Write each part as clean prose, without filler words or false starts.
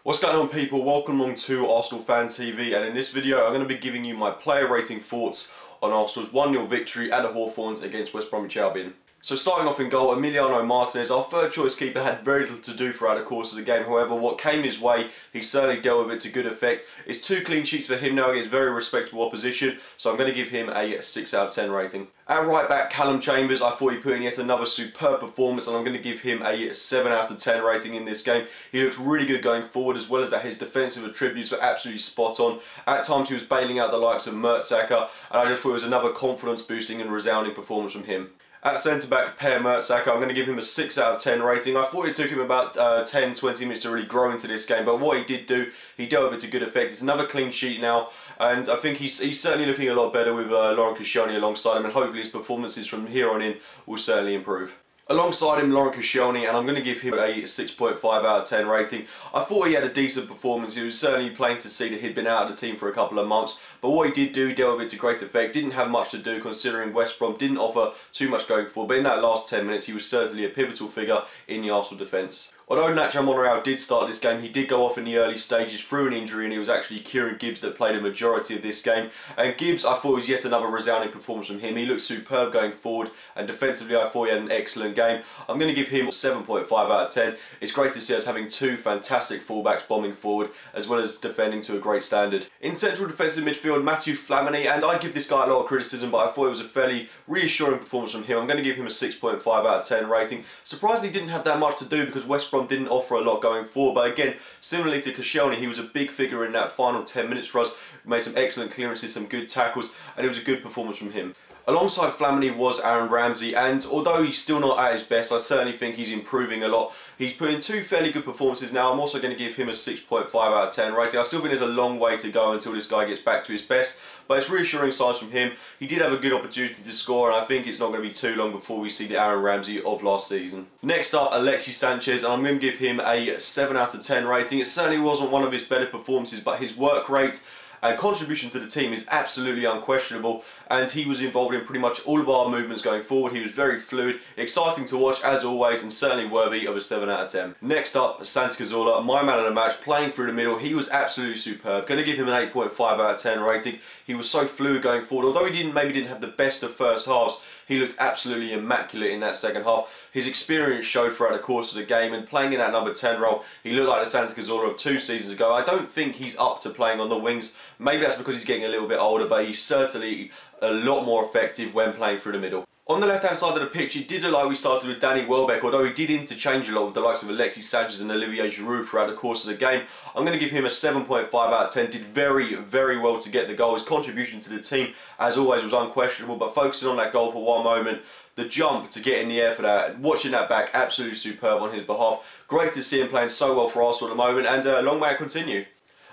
What's going on, people? Welcome along to Arsenal Fan TV, and in this video I'm going to be giving you my player rating thoughts on Arsenal's 1-0 victory at the Hawthorns against West Bromwich Albion. So starting off in goal, Emiliano Martinez, our third choice keeper, had very little to do throughout the course of the game. However, what came his way, he certainly dealt with it to good effect. It's 2 clean sheets for him now against very respectable opposition, so I'm going to give him a 6 out of 10 rating. At right back, Callum Chambers, I thought he put in yet another superb performance, and I'm going to give him a 7 out of 10 rating in this game. He looks really good going forward, as well as that his defensive attributes were absolutely spot on. At times he was bailing out the likes of Mertesacker, and I just thought it was another confidence boosting and resounding performance from him. At centre-back, Per Mertesacker, I'm going to give him a 6 out of 10 rating. I thought it took him about 10-20 minutes to really grow into this game, but what he did do, he dealt with it to good effect. It's another clean sheet now, and I think he's certainly looking a lot better with Laurent Koscielny alongside him, and hopefully his performances from here on in will certainly improve. Alongside him, Laurent Koscielny, and I'm going to give him a 6.5 out of 10 rating. I thought he had a decent performance. It was certainly plain to see that he'd been out of the team for a couple of months, but what he did do, he dealt with it to great effect. Didn't have much to do considering West Brom didn't offer too much going forward, but in that last 10 minutes he was certainly a pivotal figure in the Arsenal defence. Although Nacho Monreal did start this game, he did go off in the early stages through an injury, and it was actually Kieran Gibbs that played a majority of this game. And Gibbs, I thought, was yet another resounding performance from him. He looked superb going forward, and defensively I thought he had an excellent game. I'm going to give him 7.5 out of 10. It's great to see us having 2 fantastic fullbacks bombing forward, as well as defending to a great standard. In central defensive midfield, Matthew Flamini, and I give this guy a lot of criticism, but I thought it was a fairly reassuring performance from him. I'm going to give him a 6.5 out of 10 rating. Surprisingly, didn't have that much to do because West Brom didn't offer a lot going forward, but again, similarly to Koscielny, he was a big figure in that final 10 minutes for us. Made some excellent clearances, some good tackles, and it was a good performance from him. Alongside Flamini was Aaron Ramsey, and although he's still not at his best, I certainly think he's improving a lot. He's put in 2 fairly good performances now. I'm also going to give him a 6.5 out of 10 rating. I still think there's a long way to go until this guy gets back to his best, but it's reassuring signs from him. He did have a good opportunity to score, and I think it's not going to be too long before we see the Aaron Ramsey of last season. Next up, Alexis Sanchez, and I'm going to give him a 7 out of 10 rating. It certainly wasn't one of his better performances, but his work rate and contribution to the team is absolutely unquestionable, and he was involved in pretty much all of our movements going forward. He was very fluid, exciting to watch as always, and certainly worthy of a 7 out of 10. Next up, Santi Cazorla, my man of the match, playing through the middle. He was absolutely superb. Going to give him an 8.5 out of 10 rating. He was so fluid going forward. Although he maybe didn't have the best of first halves, he looked absolutely immaculate in that second half. His experience showed throughout the course of the game, and playing in that number 10 role, he looked like the Santi Cazorla of 2 seasons ago. I don't think he's up to playing on the wings. Maybe that's because he's getting a little bit older, but he's certainly a lot more effective when playing through the middle. On the left-hand side of the pitch, it did look like we started with Danny Welbeck, although he did interchange a lot with the likes of Alexis Sanchez and Olivier Giroud throughout the course of the game. I'm going to give him a 7.5 out of 10. Did very, very well to get the goal. His contribution to the team, as always, was unquestionable, but focusing on that goal for one moment, the jump to get in the air for that, watching that back, absolutely superb on his behalf. Great to see him playing so well for Arsenal at the moment, and long may it continue.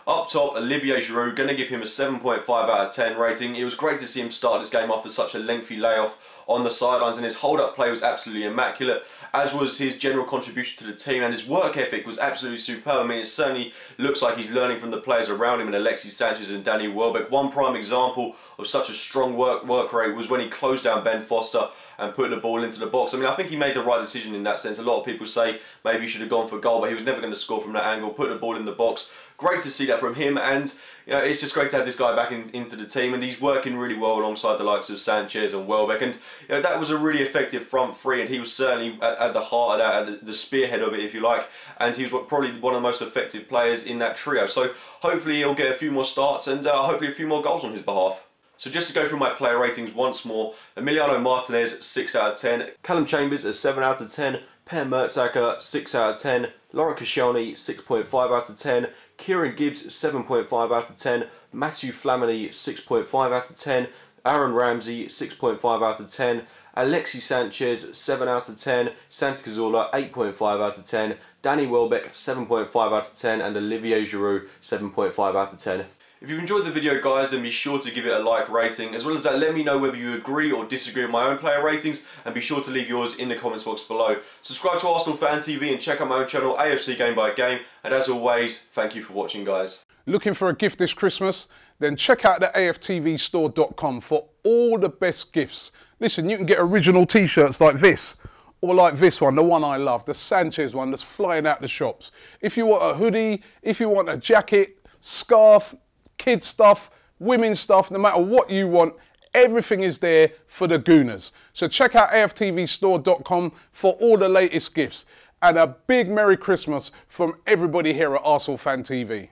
Up top, Olivier Giroud, going to give him a 7.5 out of 10 rating. It was great to see him start this game after such a lengthy layoff on the sidelines, and his hold-up play was absolutely immaculate, as was his general contribution to the team, and his work ethic was absolutely superb. I mean, it certainly looks like he's learning from the players around him, and Alexis Sanchez and Danny Welbeck. One prime example of such a strong work rate was when he closed down Ben Foster and put the ball into the box. I mean, I think he made the right decision in that sense. A lot of people say maybe he should have gone for goal, but he was never going to score from that angle. Put the ball in the box. Great to see that from him, and you know, it's just great to have this guy back into the team, and he's working really well alongside the likes of Sanchez and Welbeck, and you know, that was a really effective front three, and he was certainly at the heart of that, at the spearhead of it, if you like, and he was probably one of the most effective players in that trio. So hopefully he'll get a few more starts, and hopefully a few more goals on his behalf. So just to go through my player ratings once more, Emiliano Martinez, 6 out of 10, Callum Chambers, a 7 out of 10, Per Mertesacker, 6 out of 10, Laurent Koscielny, 6.5 out of 10, Kieran Gibbs, 7.5 out of 10, Matthew Flamini, 6.5 out of 10, Aaron Ramsey, 6.5 out of 10, Alexis Sanchez, 7 out of 10, Santi Cazorla, 8.5 out of 10, Danny Welbeck, 7.5 out of 10, and Olivier Giroud, 7.5 out of 10. If you've enjoyed the video, guys, then be sure to give it a like rating. As well as that, let me know whether you agree or disagree with my own player ratings, and be sure to leave yours in the comments box below. Subscribe to Arsenal Fan TV and check out my own channel, AFC Game by Game. And as always, thank you for watching, guys. Looking for a gift this Christmas? Then check out the AFTVstore.com for all the best gifts. Listen, you can get original t-shirts like this, or like this one, the one I love, the Sanchez one that's flying out the shops. If you want a hoodie, if you want a jacket, scarf, kids stuff, women's stuff, no matter what you want, everything is there for the Gooners. So check out AFTVstore.com for all the latest gifts. And a big Merry Christmas from everybody here at Arsenal Fan TV.